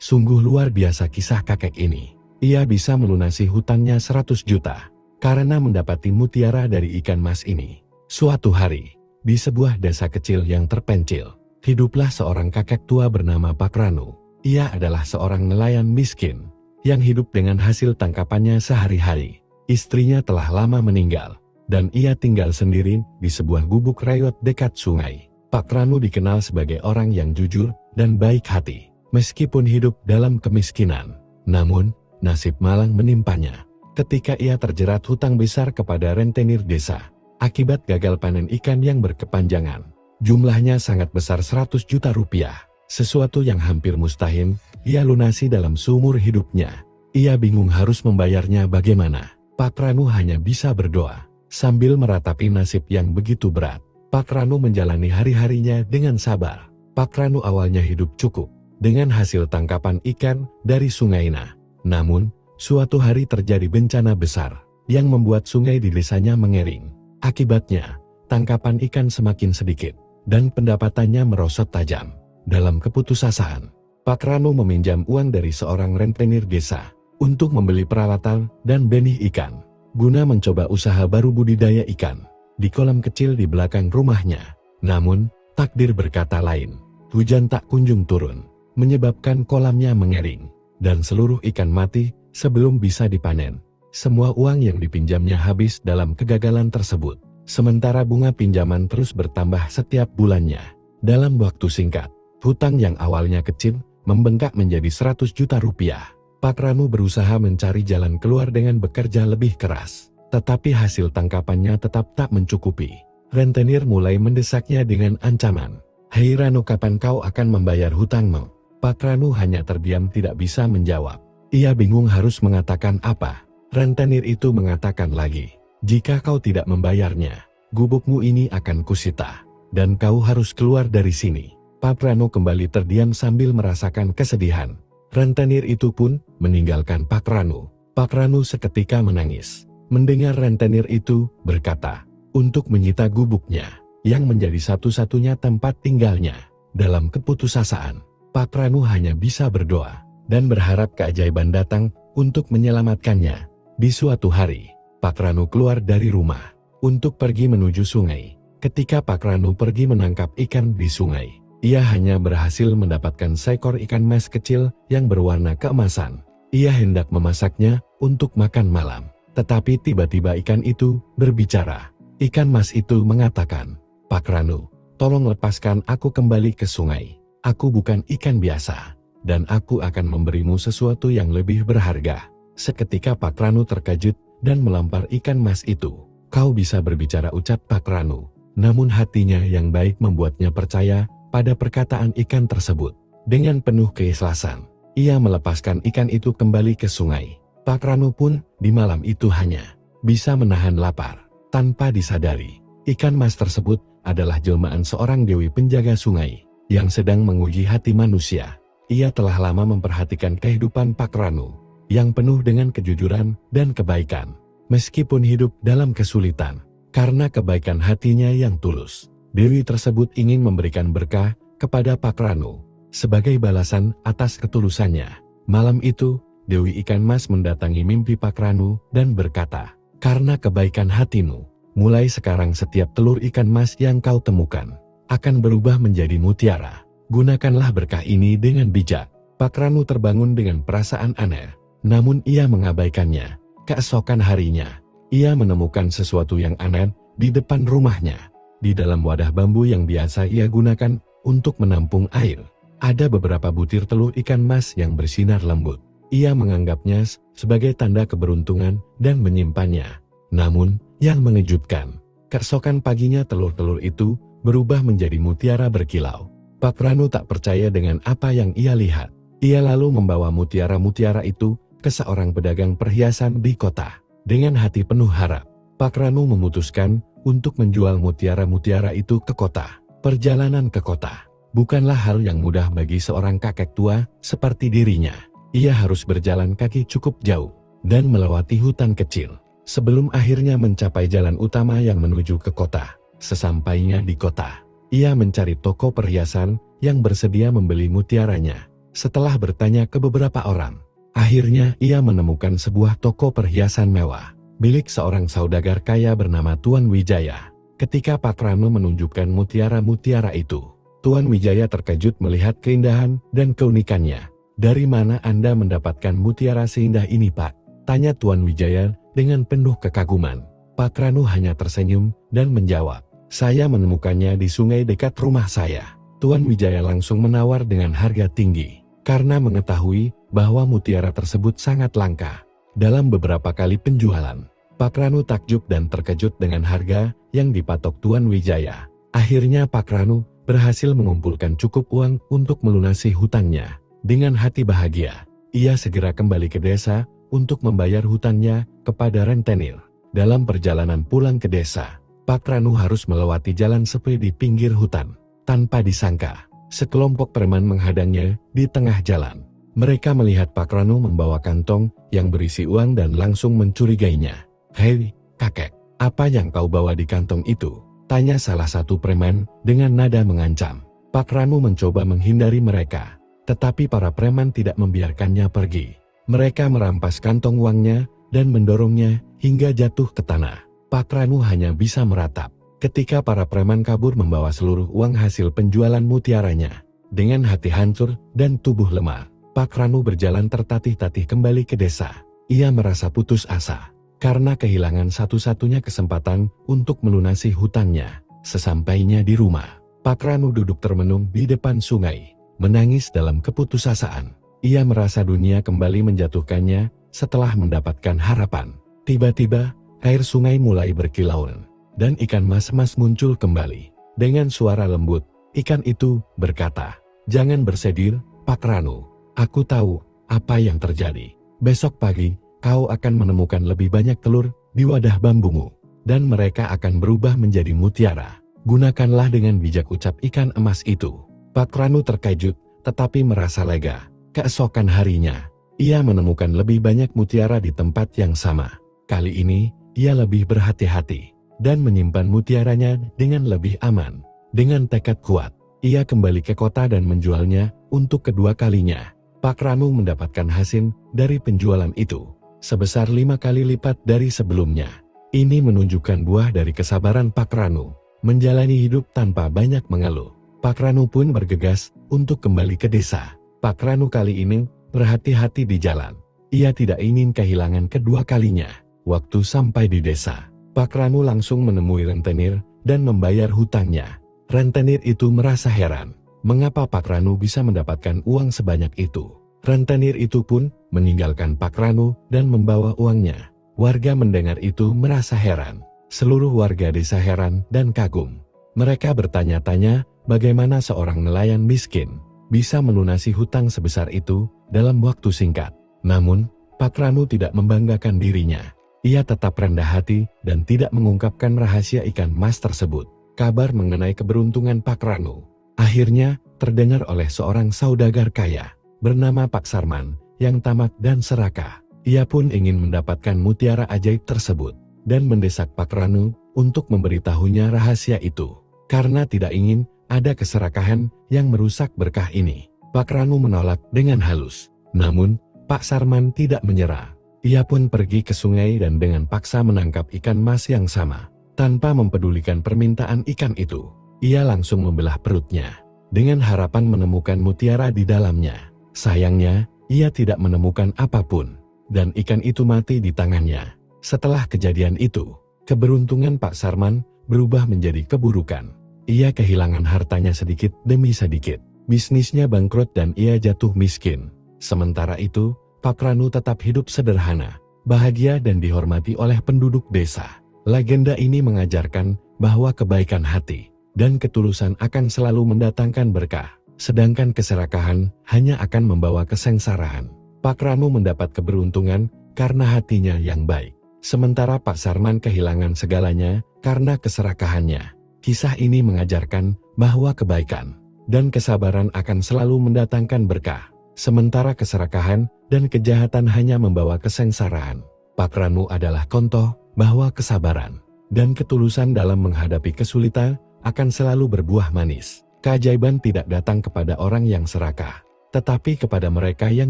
Sungguh luar biasa kisah kakek ini. Ia bisa melunasi hutangnya 100 juta karena mendapati mutiara dari ikan mas ini. Suatu hari, di sebuah desa kecil yang terpencil, hiduplah seorang kakek tua bernama Pak Ranu. Ia adalah seorang nelayan miskin yang hidup dengan hasil tangkapannya sehari-hari. Istrinya telah lama meninggal, dan ia tinggal sendiri di sebuah gubuk rayot dekat sungai. Pak Ranu dikenal sebagai orang yang jujur dan baik hati. Meskipun hidup dalam kemiskinan, namun nasib malang menimpanya ketika ia terjerat hutang besar kepada rentenir desa akibat gagal panen ikan yang berkepanjangan. Jumlahnya sangat besar, 100 juta rupiah, sesuatu yang hampir mustahil ia lunasi dalam seumur hidupnya. Ia bingung harus membayarnya bagaimana. Pak Ranu hanya bisa berdoa sambil meratapi nasib yang begitu berat. Pak Ranu menjalani hari-harinya dengan sabar. Pak Ranu awalnya hidup cukup dengan hasil tangkapan ikan dari Sungai Na. Namun, suatu hari terjadi bencana besar yang membuat sungai di desanya mengering. Akibatnya, tangkapan ikan semakin sedikit dan pendapatannya merosot tajam. Dalam keputusasaan, Pak Ranu meminjam uang dari seorang rentenir desa untuk membeli peralatan dan benih ikan guna mencoba usaha baru budidaya ikan di kolam kecil di belakang rumahnya. Namun, takdir berkata lain. Hujan tak kunjung turun, menyebabkan kolamnya mengering dan seluruh ikan mati sebelum bisa dipanen. Semua uang yang dipinjamnya habis dalam kegagalan tersebut. Sementara bunga pinjaman terus bertambah setiap bulannya. Dalam waktu singkat, hutang yang awalnya kecil membengkak menjadi 100 juta rupiah. Pak Ranu berusaha mencari jalan keluar dengan bekerja lebih keras. Tetapi hasil tangkapannya tetap tak mencukupi. Rentenir mulai mendesaknya dengan ancaman. "Hei Ranu, kapan kau akan membayar hutangmu?" Pak Ranu hanya terdiam, tidak bisa menjawab. Ia bingung harus mengatakan apa. Rentenir itu mengatakan lagi, "Jika kau tidak membayarnya, gubukmu ini akan kusita, dan kau harus keluar dari sini." Pak Ranu kembali terdiam sambil merasakan kesedihan. Rentenir itu pun meninggalkan Pak Ranu. Pak Ranu seketika menangis mendengar rentenir itu berkata untuk menyita gubuknya yang menjadi satu-satunya tempat tinggalnya. Dalam keputusasaan, Pak Ranu hanya bisa berdoa dan berharap keajaiban datang untuk menyelamatkannya. Di suatu hari, Pak Ranu keluar dari rumah untuk pergi menuju sungai. Ketika Pak Ranu pergi menangkap ikan di sungai, ia hanya berhasil mendapatkan seekor ikan mas kecil yang berwarna keemasan. Ia hendak memasaknya untuk makan malam, tetapi tiba-tiba ikan itu berbicara. Ikan mas itu mengatakan, "Pak Ranu, tolong lepaskan aku kembali ke sungai. Aku bukan ikan biasa, dan aku akan memberimu sesuatu yang lebih berharga." Seketika Pak Ranu terkejut dan melampar ikan mas itu. "Kau bisa berbicara," ucap Pak Ranu. Namun hatinya yang baik membuatnya percaya pada perkataan ikan tersebut. Dengan penuh keikhlasan, ia melepaskan ikan itu kembali ke sungai. Pak Ranu pun di malam itu hanya bisa menahan lapar. Tanpa disadari, ikan mas tersebut adalah jelmaan seorang dewi penjaga sungai yang sedang menguji hati manusia. Ia telah lama memperhatikan kehidupan Pak Ranu yang penuh dengan kejujuran dan kebaikan. Meskipun hidup dalam kesulitan, karena kebaikan hatinya yang tulus, dewi tersebut ingin memberikan berkah kepada Pak Ranu sebagai balasan atas ketulusannya. Malam itu, Dewi Ikan Mas mendatangi mimpi Pak Ranu dan berkata, "Karena kebaikan hatimu, mulai sekarang setiap telur ikan mas yang kau temukan akan berubah menjadi mutiara. Gunakanlah berkah ini dengan bijak." Pak Ranu terbangun dengan perasaan aneh, namun ia mengabaikannya. Keesokan harinya, ia menemukan sesuatu yang aneh di depan rumahnya. Di dalam wadah bambu yang biasa ia gunakan untuk menampung air, ada beberapa butir telur ikan mas yang bersinar lembut. Ia menganggapnya sebagai tanda keberuntungan dan menyimpannya. Namun, yang mengejutkan, keesokan paginya telur-telur itu berubah menjadi mutiara berkilau. Pak Ranu tak percaya dengan apa yang ia lihat. Ia lalu membawa mutiara-mutiara itu ke seorang pedagang perhiasan di kota. Dengan hati penuh harap, Pak Ranu memutuskan untuk menjual mutiara-mutiara itu ke kota. Perjalanan ke kota bukanlah hal yang mudah bagi seorang kakek tua seperti dirinya. Ia harus berjalan kaki cukup jauh dan melewati hutan kecil sebelum akhirnya mencapai jalan utama yang menuju ke kota. Sesampainya di kota, ia mencari toko perhiasan yang bersedia membeli mutiaranya. Setelah bertanya ke beberapa orang, akhirnya ia menemukan sebuah toko perhiasan mewah, milik seorang saudagar kaya bernama Tuan Wijaya. Ketika Pak Ranu menunjukkan mutiara-mutiara itu, Tuan Wijaya terkejut melihat keindahan dan keunikannya. "Dari mana Anda mendapatkan mutiara seindah ini, Pak?" tanya Tuan Wijaya dengan penuh kekaguman. Pak Ranu hanya tersenyum dan menjawab, "Saya menemukannya di sungai dekat rumah saya." Tuan Wijaya langsung menawar dengan harga tinggi, karena mengetahui bahwa mutiara tersebut sangat langka. Dalam beberapa kali penjualan, Pak Ranu takjub dan terkejut dengan harga yang dipatok Tuan Wijaya. Akhirnya Pak Ranu berhasil mengumpulkan cukup uang untuk melunasi hutangnya. Dengan hati bahagia, ia segera kembali ke desa untuk membayar hutangnya kepada rentenir. Dalam perjalanan pulang ke desa, Pak Ranu harus melewati jalan sepi di pinggir hutan. Tanpa disangka, sekelompok preman menghadangnya di tengah jalan. Mereka melihat Pak Ranu membawa kantong yang berisi uang dan langsung mencurigainya. "Hei, kakek, apa yang kau bawa di kantong itu?" tanya salah satu preman dengan nada mengancam. Pak Ranu mencoba menghindari mereka, tetapi para preman tidak membiarkannya pergi. Mereka merampas kantong uangnya dan mendorongnya hingga jatuh ke tanah. Pak Ranu hanya bisa meratap ketika para preman kabur membawa seluruh uang hasil penjualan mutiaranya. Dengan hati hancur dan tubuh lemah, Pak Ranu berjalan tertatih-tatih kembali ke desa. Ia merasa putus asa karena kehilangan satu-satunya kesempatan untuk melunasi hutangnya. Sesampainya di rumah, Pak Ranu duduk termenung di depan sungai, menangis dalam keputusasaan. Ia merasa dunia kembali menjatuhkannya setelah mendapatkan harapan. Tiba-tiba, air sungai mulai berkilauan, dan ikan mas-mas muncul kembali. Dengan suara lembut, ikan itu berkata, "Jangan bersedih, Pak Ranu. Aku tahu apa yang terjadi. Besok pagi, kau akan menemukan lebih banyak telur di wadah bambumu, dan mereka akan berubah menjadi mutiara. Gunakanlah dengan bijak," ucap ikan emas itu. Pak Ranu terkejut, tetapi merasa lega. Keesokan harinya, ia menemukan lebih banyak mutiara di tempat yang sama. Kali ini, ia lebih berhati-hati dan menyimpan mutiaranya dengan lebih aman. Dengan tekad kuat, ia kembali ke kota dan menjualnya untuk kedua kalinya. Pak Ranu mendapatkan hasil dari penjualan itu sebesar 5 kali lipat dari sebelumnya. Ini menunjukkan buah dari kesabaran Pak Ranu menjalani hidup tanpa banyak mengeluh. Pak Ranu pun bergegas untuk kembali ke desa. Pak Ranu kali ini berhati-hati di jalan. Ia tidak ingin kehilangan kedua kalinya. Waktu sampai di desa, Pak Ranu langsung menemui rentenir dan membayar hutangnya. Rentenir itu merasa heran, mengapa Pak Ranu bisa mendapatkan uang sebanyak itu. Rentenir itu pun meninggalkan Pak Ranu dan membawa uangnya. Warga mendengar itu merasa heran. Seluruh warga desa heran dan kagum. Mereka bertanya-tanya bagaimana seorang nelayan miskin bisa melunasi hutang sebesar itu dalam waktu singkat. Namun, Pak Ranu tidak membanggakan dirinya. Ia tetap rendah hati dan tidak mengungkapkan rahasia ikan mas tersebut. Kabar mengenai keberuntungan Pak Ranu akhirnya terdengar oleh seorang saudagar kaya bernama Pak Sarman yang tamak dan serakah. Ia pun ingin mendapatkan mutiara ajaib tersebut dan mendesak Pak Ranu untuk memberitahunya rahasia itu. Karena tidak ingin ada keserakahan yang merusak berkah ini, Pak Ranu menolak dengan halus. Namun, Pak Sarman tidak menyerah. Ia pun pergi ke sungai dan dengan paksa menangkap ikan mas yang sama. Tanpa mempedulikan permintaan ikan itu, ia langsung membelah perutnya dengan harapan menemukan mutiara di dalamnya. Sayangnya, ia tidak menemukan apapun, dan ikan itu mati di tangannya. Setelah kejadian itu, keberuntungan Pak Sarman berubah menjadi keburukan. Ia kehilangan hartanya sedikit demi sedikit. Bisnisnya bangkrut dan ia jatuh miskin. Sementara itu, Pak Ranu tetap hidup sederhana, bahagia dan dihormati oleh penduduk desa. Legenda ini mengajarkan bahwa kebaikan hati dan ketulusan akan selalu mendatangkan berkah, sedangkan keserakahan hanya akan membawa kesengsaraan. Pak Ranu mendapat keberuntungan karena hatinya yang baik, sementara Pak Sarman kehilangan segalanya karena keserakahannya. Kisah ini mengajarkan bahwa kebaikan dan kesabaran akan selalu mendatangkan berkah, sementara keserakahan dan kejahatan hanya membawa kesengsaraan. Pak Ranu adalah contoh bahwa kesabaran dan ketulusan dalam menghadapi kesulitan akan selalu berbuah manis. Keajaiban tidak datang kepada orang yang serakah, tetapi kepada mereka yang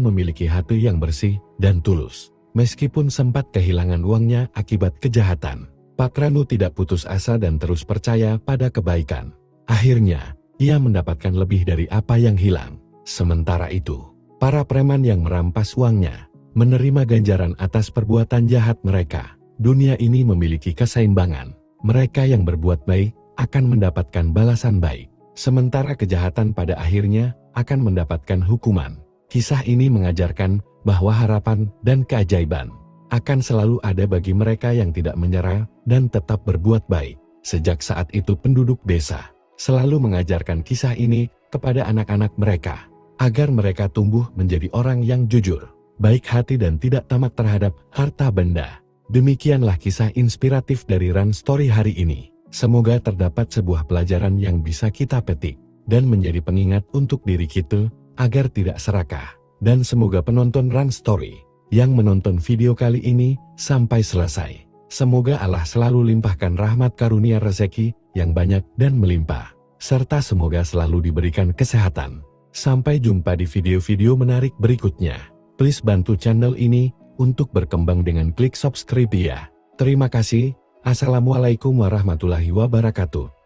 memiliki hati yang bersih dan tulus. Meskipun sempat kehilangan uangnya akibat kejahatan, Pak Ranu tidak putus asa dan terus percaya pada kebaikan. Akhirnya, ia mendapatkan lebih dari apa yang hilang. Sementara itu, para preman yang merampas uangnya menerima ganjaran atas perbuatan jahat mereka. Dunia ini memiliki keseimbangan. Mereka yang berbuat baik akan mendapatkan balasan baik, sementara kejahatan pada akhirnya akan mendapatkan hukuman. Kisah ini mengajarkan bahwa harapan dan keajaiban akan selalu ada bagi mereka yang tidak menyerah dan tetap berbuat baik. Sejak saat itu penduduk desa selalu mengajarkan kisah ini kepada anak-anak mereka, agar mereka tumbuh menjadi orang yang jujur, baik hati dan tidak tamak terhadap harta benda. Demikianlah kisah inspiratif dari Run Story hari ini. Semoga terdapat sebuah pelajaran yang bisa kita petik dan menjadi pengingat untuk diri kita agar tidak serakah. Dan semoga penonton Run Story yang menonton video kali ini sampai selesai, semoga Allah selalu limpahkan rahmat karunia rezeki yang banyak dan melimpah, serta semoga selalu diberikan kesehatan. Sampai jumpa di video-video menarik berikutnya. Please bantu channel ini untuk berkembang dengan klik subscribe ya. Terima kasih. Assalamualaikum warahmatullahi wabarakatuh.